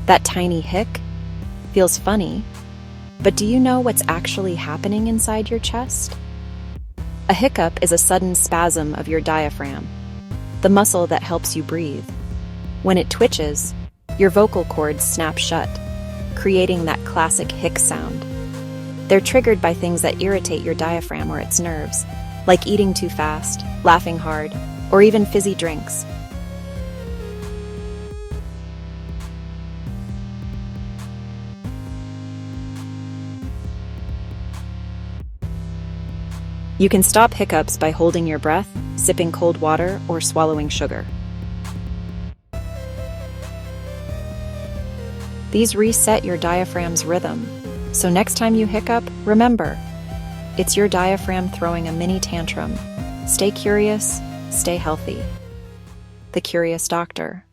That tiny hic feels funny, but do you know what's actually happening inside your chest? A hiccup is a sudden spasm of your diaphragm, the muscle that helps you breathe. When it twitches, your vocal cords snap shut, creating that classic hic sound. They're triggered by things that irritate your diaphragm or its nerves, like eating too fast, laughing hard, or even fizzy drinks. You can stop hiccups by holding your breath, sipping cold water, or swallowing sugar. These reset your diaphragm's rhythm, so next time you hiccup, remember, it's your diaphragm throwing a mini tantrum. Stay curious, stay healthy. The Curious Doctor.